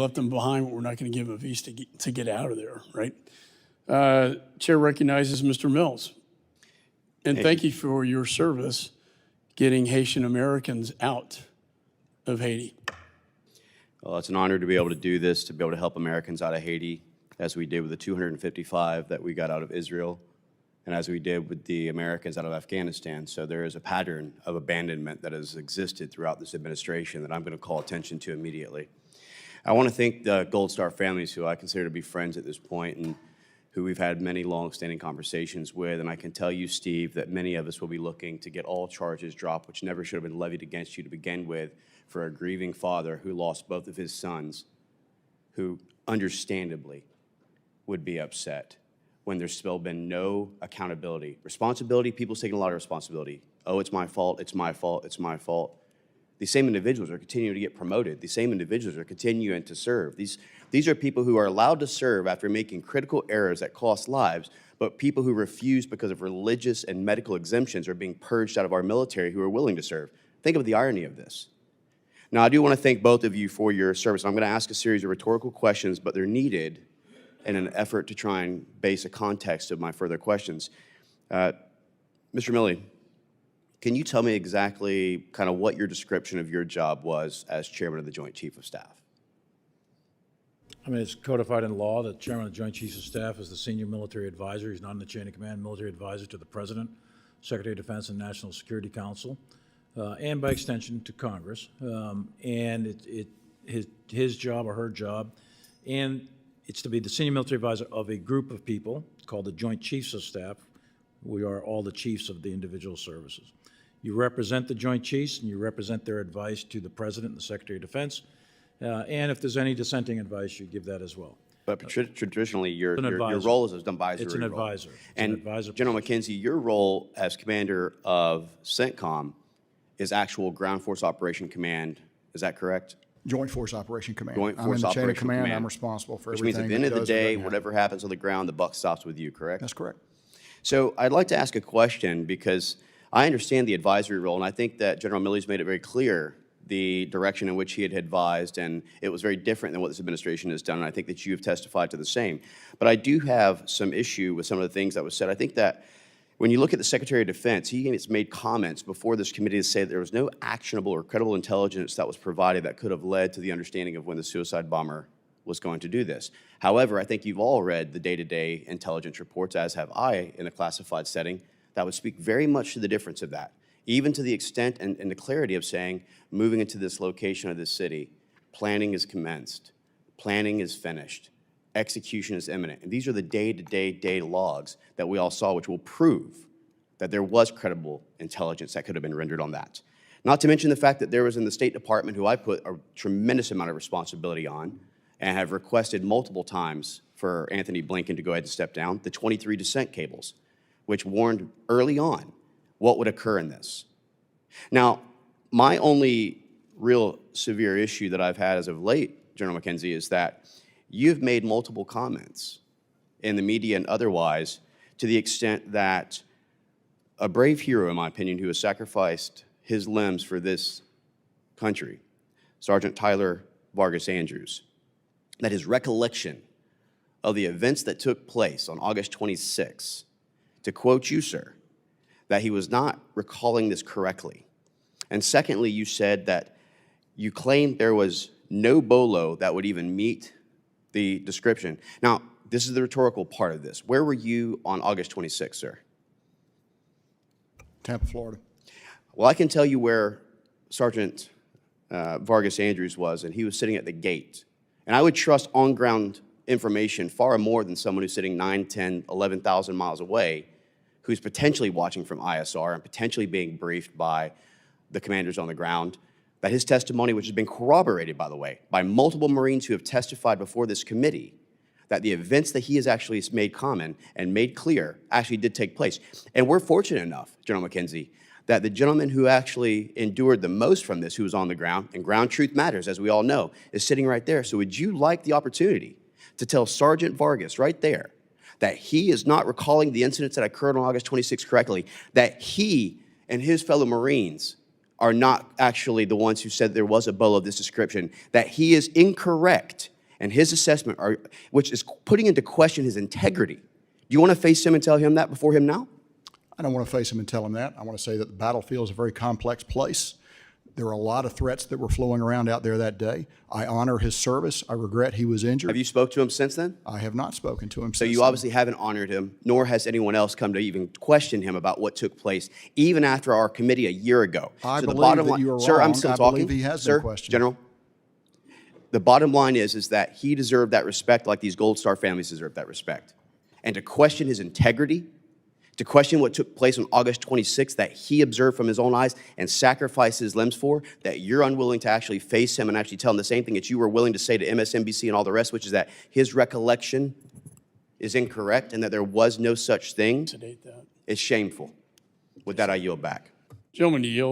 left them behind, but we're not going to give them a visa to get out of there, right? Chair recognizes Mr. Mills. And thank you for your service getting Haitian Americans out of Haiti. Well, it's an honor to be able to do this, to be able to help Americans out of Haiti, as we did with the 255 that we got out of Israel, and as we did with the Americans out of Afghanistan. So there is a pattern of abandonment that has existed throughout this administration that I'm going to call attention to immediately. I want to thank the Gold Star families, who I consider to be friends at this point and who we've had many long-standing conversations with. And I can tell you, Steve, that many of us will be looking to get all charges dropped, which never should have been levied against you to begin with, for a grieving father who lost both of his sons, who understandably would be upset when there's still been no accountability. Responsibility, people's taking a lot of responsibility. Oh, it's my fault, it's my fault, it's my fault. These same individuals are continuing to get promoted. These same individuals are continuing to serve. These are people who are allowed to serve after making critical errors that cost lives, but people who refuse because of religious and medical exemptions are being purged out of our military who are willing to serve. Think of the irony of this. Now, I do want to thank both of you for your service. I'm going to ask a series of rhetorical questions, but they're needed in an effort to try and base a context of my further questions. Mr. Milley, can you tell me exactly kind of what your description of your job was as chairman of the Joint Chief of Staff? I mean, it's codified in law that chairman of the Joint Chiefs of Staff is the senior military advisor. He's not in the chain of command, military advisor to the President, Secretary of Defense, and National Security Council, and by extension to Congress. And his job or her job, and it's to be the senior military advisor of a group of people called the Joint Chiefs of Staff. We are all the chiefs of the individual services. You represent the Joint Chiefs, and you represent their advice to the President and the Secretary of Defense. And if there's any dissenting advice, you give that as well. But traditionally, your role is an advisory It's an role. advisor. It's and an advisor General position. McKenzie, your role as commander of CENTCOM is actual Ground Force Operation Command. Is that correct? Joint Force Operation Command. Joint I'm Force in the chain of Operation command. Command. I'm responsible for Which everything. means at the end of the that day, does whatever happens on the ground, the buck stops with you, correct? That's correct. So I'd like to ask a question, because I understand the advisory role, and I think that General Milley's made it very clear the direction in which he had advised, and it was very different than what this administration has done, and I think that you have testified to the same. But I do have some issue with some of the things that was said. I think that when you look at the Secretary of Defense, he has made comments before this committee to say that there was no actionable or credible intelligence that was provided that could have led to the understanding of when the suicide bomber was going to do this. However, I think you've all read the day-to-day intelligence reports, as have I, in a classified setting, that would speak very much to the difference of that, even to the extent and the clarity of saying, moving into this location of this city, planning is commenced, planning is finished, execution is imminent. And these are the day-to-day logs that we all saw, which will prove that there was credible intelligence that could have been rendered on that. Not to mention the fact that there was in the State Department, who I put a tremendous amount of responsibility on, and have requested multiple times for Anthony Blinken to go ahead and step down, the 23 descent cables, which warned early on what would occur in this. Now, my only real severe issue that I've had as of late, General McKenzie, is that you've made multiple comments in the media and otherwise to the extent that a brave hero, in my opinion, who has sacrificed his limbs for this country, Sergeant Tyler Vargas Andrews, that his recollection of the events that took place on August 26, to quote you, sir, that he was not recalling this correctly. And secondly, you said that you claimed there was no BOLO that would even meet the description. Now, this is the rhetorical part of this. Where were you on August 26, sir? Tampa, Florida. Well, I can tell you where Sergeant Vargas Andrews was, and he was sitting at the gate. And I would trust on-ground information far more than someone who's sitting 9, 10, 11,000 miles away, who's potentially watching from ISR and potentially being briefed by the commanders on the ground, that his testimony, which has been corroborated, by the way, by multiple Marines who have testified before this committee, that the events that he has actually made common and made clear actually did take place. And we're fortunate enough, General McKenzie, that the gentleman who actually endured the most from this, who was on the ground, and ground truth matters, as we all know, is sitting right there. So would you like the opportunity to tell Sergeant Vargas right there that he is not recalling the incidents that occurred on August 26 correctly, that he and his fellow Marines are not actually the ones who said there was a bolo of this description, that he is incorrect and his assessment, which is putting into question his integrity. Do you want to face him and tell him that before him now? I don't want to face him and tell him that. I want to say that the battlefield is a very complex place. There are a lot of threats that were flowing around out there that day. I honor his service. I regret he was injured. Have you spoke to him since then? I have not spoken to him So since you then. obviously haven't honored him, nor has anyone else come to even question him about what took place, even after our committee a year ago. I So the believe bottom that line, you are sir, I'm wrong. still I talking. believe he has Sir, been questioned. General, the bottom line is that he deserved that respect like these Gold Star families deserve that respect. And to question his integrity, to question what took place on August 26th that he observed from his own eyes and sacrificed his limbs for, that you're unwilling to actually face him and actually tell him the same thing that you were willing to say to MSNBC and all the rest, which is that his recollection is incorrect and that there was no such thing, Sedate that. is shameful. With that, I yield back. Gentleman yield.